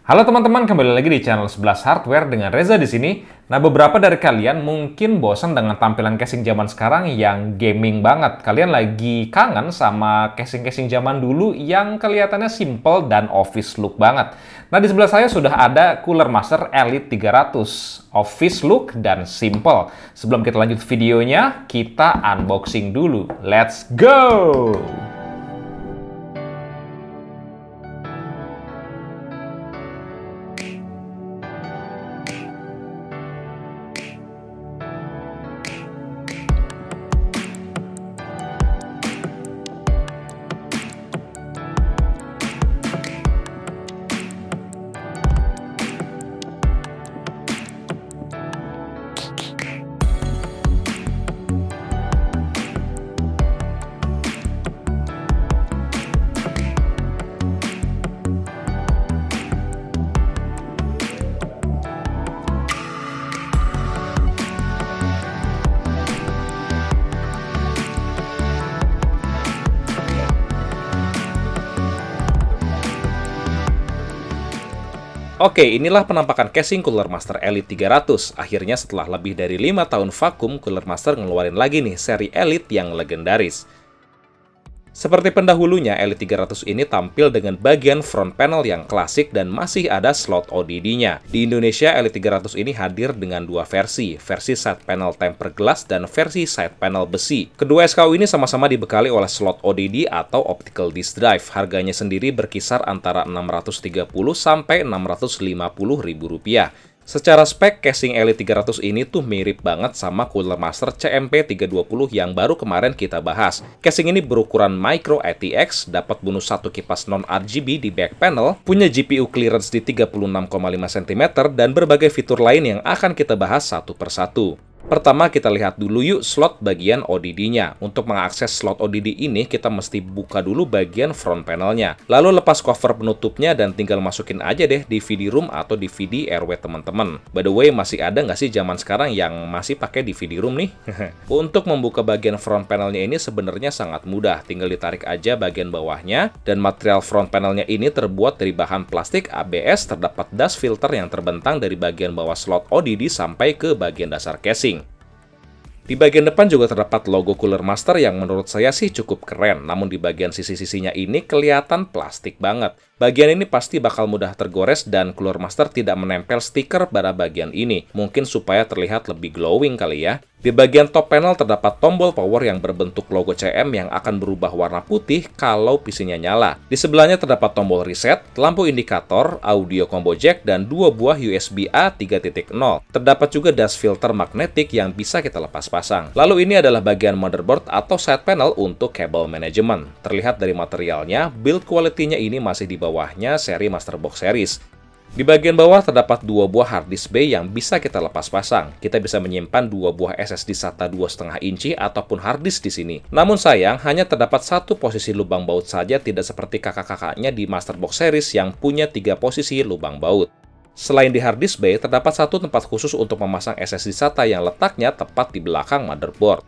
Halo teman-teman, kembali lagi di channel 11 Hardware dengan Reza di sini. Nah, beberapa dari kalian mungkin bosan dengan tampilan casing zaman sekarang yang gaming banget. Kalian lagi kangen sama casing-casing zaman dulu yang kelihatannya simple dan office look banget. Nah, di sebelah saya sudah ada Cooler Master Elite 300. Office look dan simple. Sebelum kita lanjut videonya, kita unboxing dulu. Let's go! Oke, inilah penampakan casing Cooler Master Elite 300. Akhirnya setelah lebih dari 5 tahun vakum, Cooler Master ngeluarin lagi nih seri Elite yang legendaris. Seperti pendahulunya, Elite 300 ini tampil dengan bagian front panel yang klasik dan masih ada slot ODD-nya. Di Indonesia, Elite 300 ini hadir dengan dua versi side panel tempered glass dan versi side panel besi. Kedua SKU ini sama-sama dibekali oleh slot ODD atau optical disk drive. Harganya sendiri berkisar antara Rp630 sampai Rp650.000. Secara spek, casing Elite 300 ini tuh mirip banget sama Cooler Master CMP320 yang baru kemarin kita bahas. Casing ini berukuran micro ATX, dapat bonus satu kipas non-RGB di back panel, punya GPU clearance di 36,5 cm, dan berbagai fitur lain yang akan kita bahas satu persatu. Pertama, kita lihat dulu yuk slot bagian ODD-nya. Untuk mengakses slot ODD ini, kita mesti buka dulu bagian front panelnya. Lalu lepas cover penutupnya dan tinggal masukin aja deh DVD room atau DVD RW teman-teman. By the way, masih ada nggak sih zaman sekarang yang masih pakai DVD room nih? Untuk membuka bagian front panelnya ini sebenarnya sangat mudah. Tinggal ditarik aja bagian bawahnya, dan material front panelnya ini terbuat dari bahan plastik ABS. Terdapat dust filter yang terbentang dari bagian bawah slot ODD sampai ke bagian dasar casing. Di bagian depan juga terdapat logo Cooler Master yang menurut saya sih cukup keren, namun di bagian sisi-sisinya ini kelihatan plastik banget. Bagian ini pasti bakal mudah tergores dan Cooler Master tidak menempel stiker pada bagian ini, mungkin supaya terlihat lebih glowing kali ya. Di bagian top panel terdapat tombol power yang berbentuk logo CM yang akan berubah warna putih kalau PC-nya nyala. Di sebelahnya terdapat tombol reset, lampu indikator, audio combo jack, dan dua buah USB-A 3.0. Terdapat juga dust filter magnetik yang bisa kita lepas pasang. Lalu ini adalah bagian motherboard atau side panel untuk kabel manajemen. Terlihat dari materialnya, build quality-nya ini masih di bawahnya seri Masterbox series. Di bagian bawah terdapat dua buah hard disk bay yang bisa kita lepas pasang. Kita bisa menyimpan dua buah SSD SATA 2,5 inci ataupun hard disk di sini. Namun sayang, hanya terdapat satu posisi lubang baut saja, tidak seperti kakak-kakaknya di Masterbox series yang punya 3 posisi lubang baut. Selain di hard disk bay, terdapat satu tempat khusus untuk memasang SSD SATA yang letaknya tepat di belakang motherboard.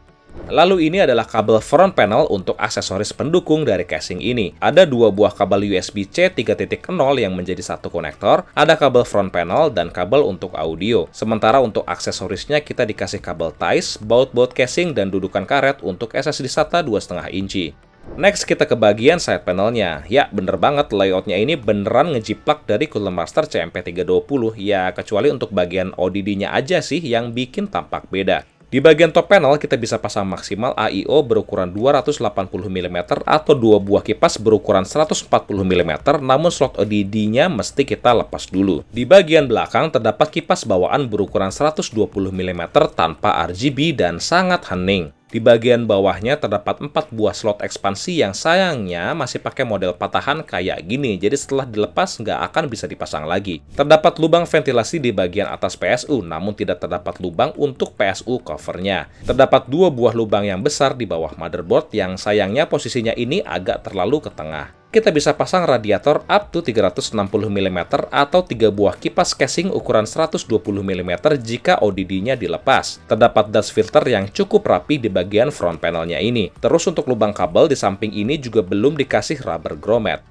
Lalu ini adalah kabel front panel untuk aksesoris pendukung dari casing ini. Ada dua buah kabel USB-C 3.0 yang menjadi satu konektor, ada kabel front panel dan kabel untuk audio. Sementara untuk aksesorisnya kita dikasih kabel ties, baut-baut casing, dan dudukan karet untuk SSD SATA 2,5 inci. Next, kita ke bagian side panelnya. Ya, bener banget, layoutnya ini beneran ngejiplak dari Cooler Master CMP320. Ya, kecuali untuk bagian ODD-nya aja sih yang bikin tampak beda. Di bagian top panel, kita bisa pasang maksimal AIO berukuran 280 mm atau dua buah kipas berukuran 140 mm, namun slot ODD-nya mesti kita lepas dulu. Di bagian belakang, terdapat kipas bawaan berukuran 120 mm tanpa RGB dan sangat hening. Di bagian bawahnya terdapat 4 buah slot ekspansi yang sayangnya masih pakai model patahan kayak gini, jadi setelah dilepas nggak akan bisa dipasang lagi. Terdapat lubang ventilasi di bagian atas PSU, namun tidak terdapat lubang untuk PSU covernya. Terdapat 2 buah lubang yang besar di bawah motherboard yang sayangnya posisinya ini agak terlalu ke tengah. Kita bisa pasang radiator up to 360 mm atau 3 buah kipas casing ukuran 120 mm jika ODD-nya dilepas. Terdapat dust filter yang cukup rapi di bagian front panelnya ini. Terus untuk lubang kabel di samping ini juga belum dikasih rubber grommet.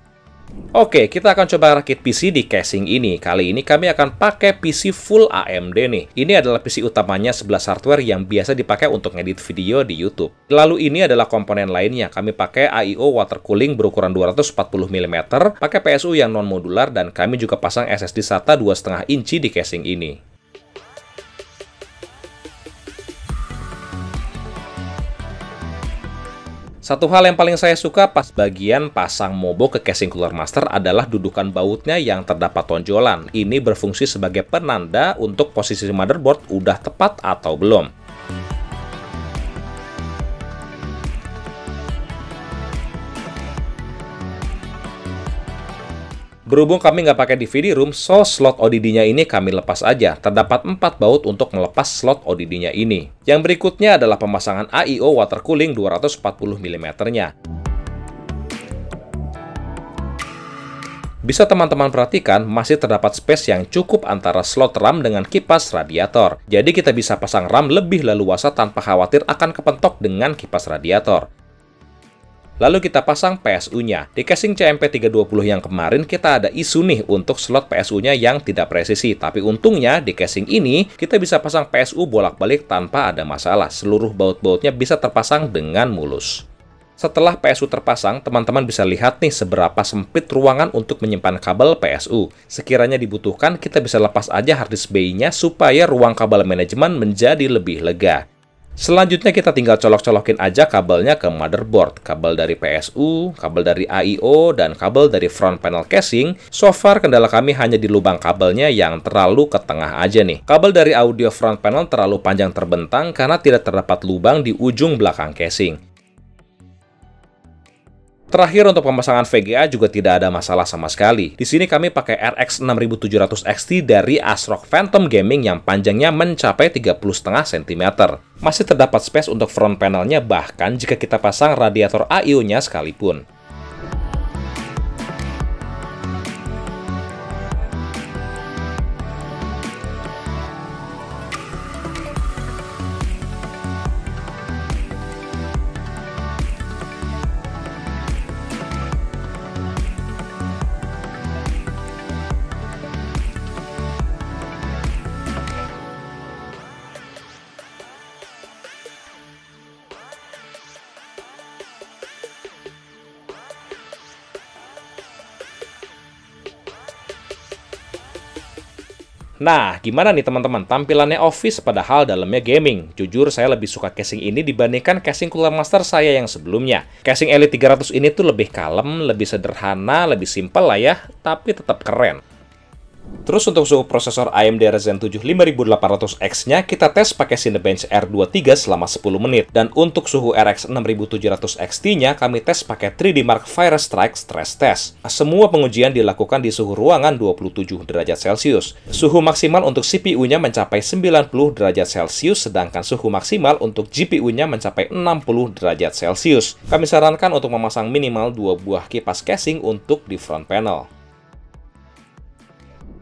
Oke, kita akan coba rakit PC di casing ini. Kali ini kami akan pakai PC full AMD nih. Ini adalah PC utamanya 11 hardware yang biasa dipakai untuk ngedit video di YouTube. Lalu ini adalah komponen lainnya. Kami pakai AIO water cooling berukuran 240 mm, pakai PSU yang non-modular, dan kami juga pasang SSD SATA 2,5 inci di casing ini. Satu hal yang paling saya suka pas bagian pasang mobo ke casing Cooler Master adalah dudukan bautnya yang terdapat tonjolan. Ini berfungsi sebagai penanda untuk posisi motherboard udah tepat atau belum. Berhubung kami nggak pakai DVD room, so slot ODD-nya ini kami lepas aja. Terdapat 4 baut untuk melepas slot ODD-nya ini. Yang berikutnya adalah pemasangan AIO water cooling 240 mm-nya. Bisa teman-teman perhatikan, masih terdapat space yang cukup antara slot RAM dengan kipas radiator. Jadi kita bisa pasang RAM lebih leluasa tanpa khawatir akan kepentok dengan kipas radiator. Lalu kita pasang PSU-nya. Di casing CMP320 yang kemarin kita ada isu nih untuk slot PSU-nya yang tidak presisi. Tapi untungnya di casing ini kita bisa pasang PSU bolak-balik tanpa ada masalah. Seluruh baut-bautnya bisa terpasang dengan mulus. Setelah PSU terpasang, teman-teman bisa lihat nih seberapa sempit ruangan untuk menyimpan kabel PSU. Sekiranya dibutuhkan, kita bisa lepas aja harddisk bay-nya supaya ruang kabel manajemen menjadi lebih lega. Selanjutnya kita tinggal colok-colokin aja kabelnya ke motherboard. Kabel dari PSU, kabel dari AIO, dan kabel dari front panel casing. So far kendala kami hanya di lubang kabelnya yang terlalu ke tengah aja nih. Kabel dari audio front panel terlalu panjang terbentang karena tidak terdapat lubang di ujung belakang casing. Terakhir untuk pemasangan VGA juga tidak ada masalah sama sekali. Di sini kami pakai RX 6700 XT dari ASRock Phantom Gaming yang panjangnya mencapai 30,5 cm. Masih terdapat space untuk front panelnya bahkan jika kita pasang radiator AIO-nya sekalipun. Nah, gimana nih teman-teman tampilannya Office padahal dalamnya gaming? Jujur saya lebih suka casing ini dibandingkan casing Cooler Master saya yang sebelumnya. Casing Elite 300 ini tuh lebih kalem, lebih sederhana, lebih simpel lah ya, tapi tetap keren. Terus untuk suhu prosesor AMD Ryzen 7 5800X-nya kita tes pakai Cinebench R23 selama 10 menit. Dan untuk suhu RX 6700 XT-nya kami tes pakai 3D Mark Firestrike Stress Test. Semua pengujian dilakukan di suhu ruangan 27 derajat Celcius. Suhu maksimal untuk CPU-nya mencapai 90 derajat Celcius, sedangkan suhu maksimal untuk GPU-nya mencapai 60 derajat Celcius. Kami sarankan untuk memasang minimal 2 buah kipas casing untuk di front panel.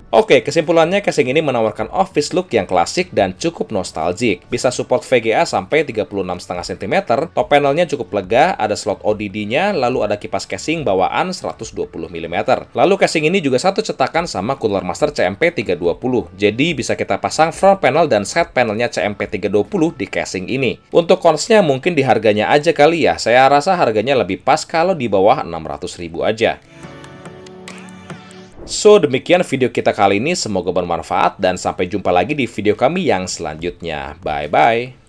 Oke, kesimpulannya casing ini menawarkan office look yang klasik dan cukup nostalgic. Bisa support VGA sampai 36,5 cm, top panelnya cukup lega, ada slot ODD-nya, lalu ada kipas casing bawaan 120 mm. Lalu casing ini juga satu cetakan sama Cooler Master CMP320, jadi bisa kita pasang front panel dan side panelnya CMP320 di casing ini. Untuk cons-nya mungkin di harganya aja kali ya, saya rasa harganya lebih pas kalau di bawah 600.000 aja. So, demikian video kita kali ini. Semoga bermanfaat dan sampai jumpa lagi di video kami yang selanjutnya. Bye-bye.